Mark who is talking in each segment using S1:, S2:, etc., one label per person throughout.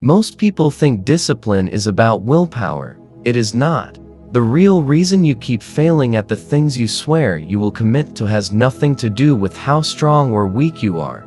S1: Most people think discipline is about willpower. It is not. The real reason you keep failing at the things you swear you will commit to has nothing to do with how strong or weak you are.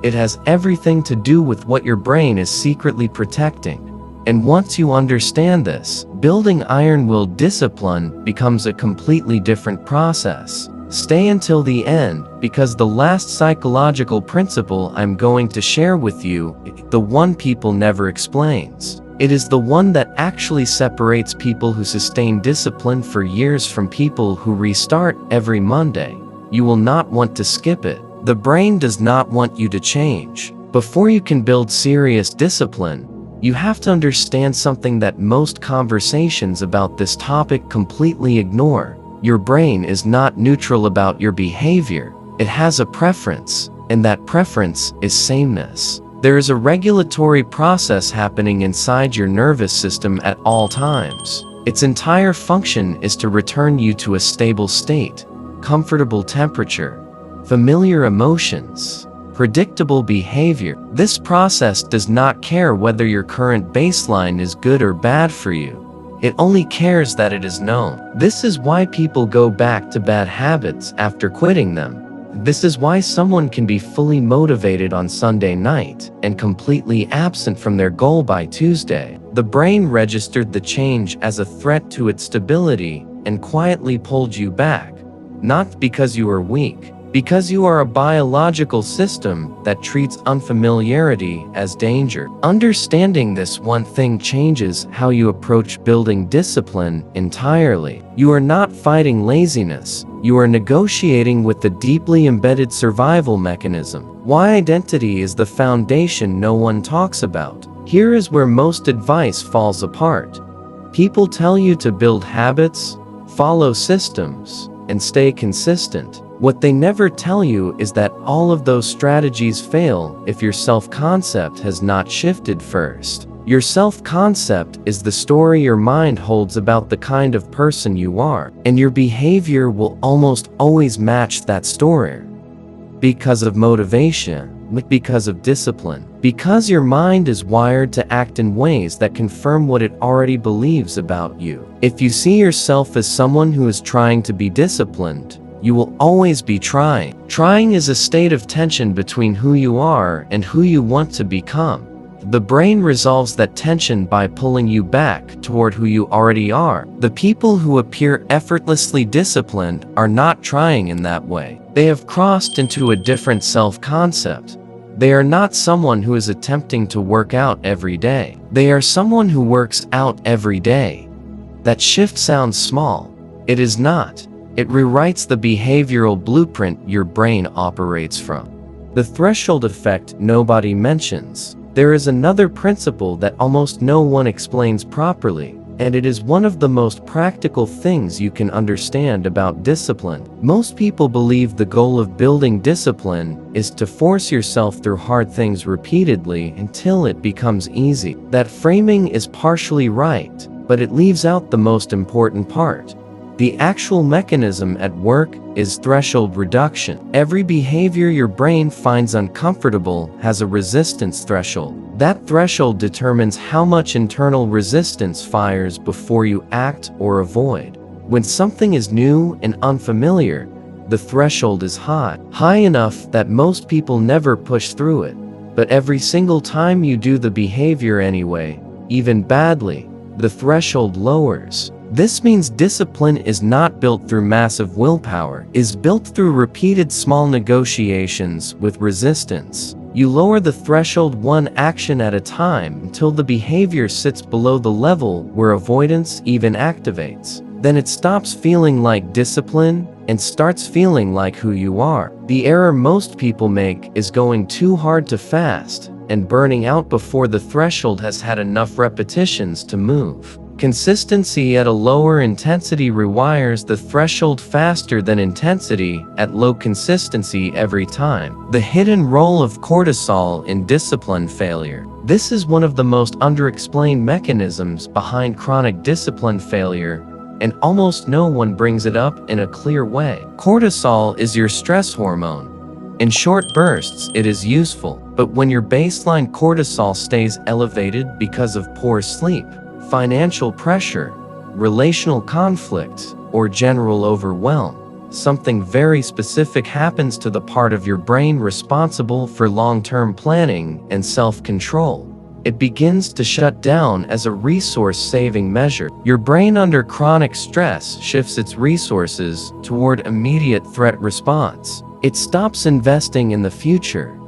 S1: It has everything to do with what your brain is secretly protecting. And once you understand this, building iron-willed discipline becomes a completely different process. Stay until the end, because the last psychological principle I'm going to share with you, the one people never explains. It is the one that actually separates people who sustain discipline for years from people who restart every Monday. You will not want to skip it. The brain does not want you to change. Before you can build serious discipline, you have to understand something that most conversations about this topic completely ignore. Your brain is not neutral about your behavior. It has a preference, and that preference is sameness. There is a regulatory process happening inside your nervous system at all times. Its entire function is to return you to a stable state, comfortable temperature, familiar emotions, predictable behavior. This process does not care whether your current baseline is good or bad for you. It only cares that it is known. This is why people go back to bad habits after quitting them. This is why someone can be fully motivated on Sunday night and completely absent from their goal by Tuesday. The brain registered the change as a threat to its stability and quietly pulled you back. Not because you are weak, because you are a biological system that treats unfamiliarity as danger. Understanding this one thing changes how you approach building discipline entirely. You are not fighting laziness. You are negotiating with the deeply embedded survival mechanism. Why identity is the foundation no one talks about. Here is where most advice falls apart. People tell you to build habits, follow systems, and stay consistent. What they never tell you is that all of those strategies fail if your self-concept has not shifted first. Your self-concept is the story your mind holds about the kind of person you are, and your behavior will almost always match that story. Because of motivation, because of discipline, because your mind is wired to act in ways that confirm what it already believes about you. If you see yourself as someone who is trying to be disciplined, you will always be trying. Trying is a state of tension between who you are and who you want to become. The brain resolves that tension by pulling you back toward who you already are. The people who appear effortlessly disciplined are not trying in that way. They have crossed into a different self-concept. They are not someone who is attempting to work out every day. They are someone who works out every day. That shift sounds small. It is not. It rewrites the behavioral blueprint your brain operates from. The threshold effect nobody mentions. There is another principle that almost no one explains properly, and it is one of the most practical things you can understand about discipline. Most people believe the goal of building discipline is to force yourself through hard things repeatedly until it becomes easy. That framing is partially right, but it leaves out the most important part. The actual mechanism at work is threshold reduction. Every behavior your brain finds uncomfortable has a resistance threshold. That threshold determines how much internal resistance fires before you act or avoid. When something is new and unfamiliar, the threshold is high. High enough that most people never push through it. But every single time you do the behavior anyway, even badly, the threshold lowers. This means discipline is not built through massive willpower, it is built through repeated small negotiations with resistance. You lower the threshold one action at a time until the behavior sits below the level where avoidance even activates. Then it stops feeling like discipline and starts feeling like who you are. The error most people make is going too hard too fast and burning out before the threshold has had enough repetitions to move. Consistency at a lower intensity rewires the threshold faster than intensity at low consistency every time. The hidden role of cortisol in discipline failure. This is one of the most underexplained mechanisms behind chronic discipline failure, and almost no one brings it up in a clear way. Cortisol is your stress hormone. In short bursts, it is useful, but when your baseline cortisol stays elevated because of poor sleep, financial pressure, relational conflicts, or general overwhelm, something very specific happens to the part of your brain responsible for long-term planning and self-control. It begins to shut down as a resource-saving measure. Your brain under chronic stress shifts its resources toward immediate threat response. It stops investing in the future.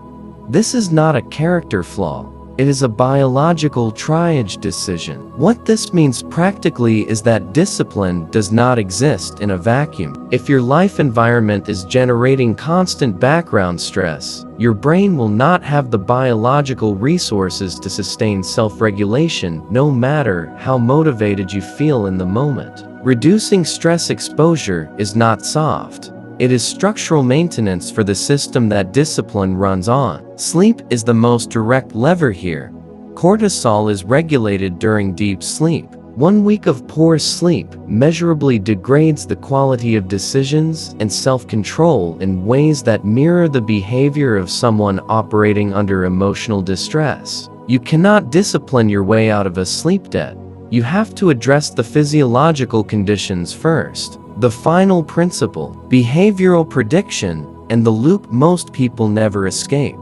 S1: This is not a character flaw. It is a biological triage decision. What this means practically is that discipline does not exist in a vacuum. If your life environment is generating constant background stress, your brain will not have the biological resources to sustain self-regulation, no matter how motivated you feel in the moment. Reducing stress exposure is not soft. It is structural maintenance for the system that discipline runs on. Sleep is the most direct lever here. Cortisol is regulated during deep sleep. 1 week of poor sleep measurably degrades the quality of decisions and self-control in ways that mirror the behavior of someone operating under emotional distress. You cannot discipline your way out of a sleep debt. You have to address the physiological conditions first. The final principle, behavioral prediction, and the loop most people never escape.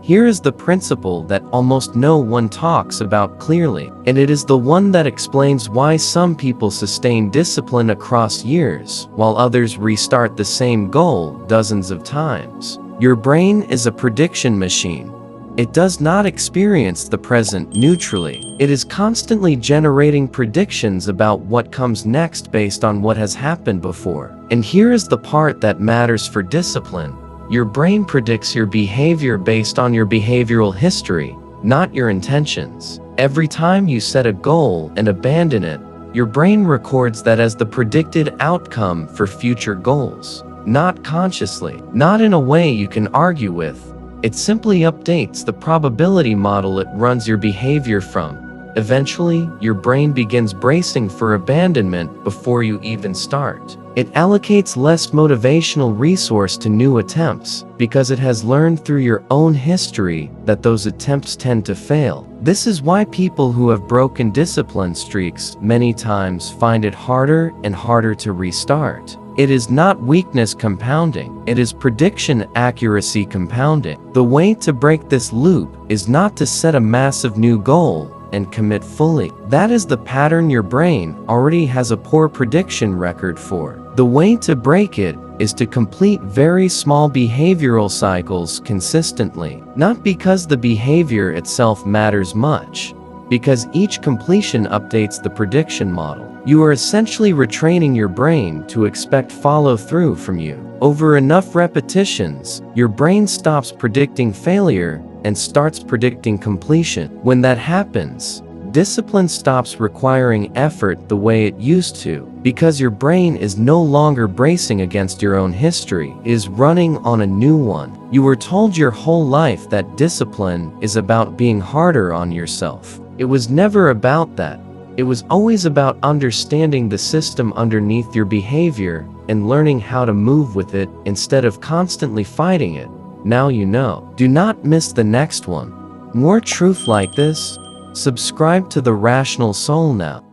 S1: Here is the principle that almost no one talks about clearly, and it is the one that explains why some people sustain discipline across years, while others restart the same goal dozens of times. Your brain is a prediction machine. It does not experience the present neutrally. It is constantly generating predictions about what comes next based on what has happened before. And here is the part that matters for discipline. Your brain predicts your behavior based on your behavioral history, not your intentions. Every time you set a goal and abandon it, your brain records that as the predicted outcome for future goals. Not consciously, not in a way you can argue with. It simply updates the probability model it runs your behavior from. Eventually, your brain begins bracing for abandonment before you even start. It allocates less motivational resource to new attempts because it has learned through your own history that those attempts tend to fail. This is why people who have broken discipline streaks many times find it harder and harder to restart. It is not weakness compounding, it is prediction accuracy compounding. The way to break this loop is not to set a massive new goal and commit fully. That is the pattern your brain already has a poor prediction record for. The way to break it is to complete very small behavioral cycles consistently, not because the behavior itself matters much, because each completion updates the prediction model. You are essentially retraining your brain to expect follow-through from you. Over enough repetitions, your brain stops predicting failure and starts predicting completion. When that happens, discipline stops requiring effort the way it used to, because your brain is no longer bracing against your own history, it is running on a new one. You were told your whole life that discipline is about being harder on yourself. It was never about that. It was always about understanding the system underneath your behavior and learning how to move with it instead of constantly fighting it. Now you know. Do not miss the next one. More truth like this? Subscribe to The Rational Soul now.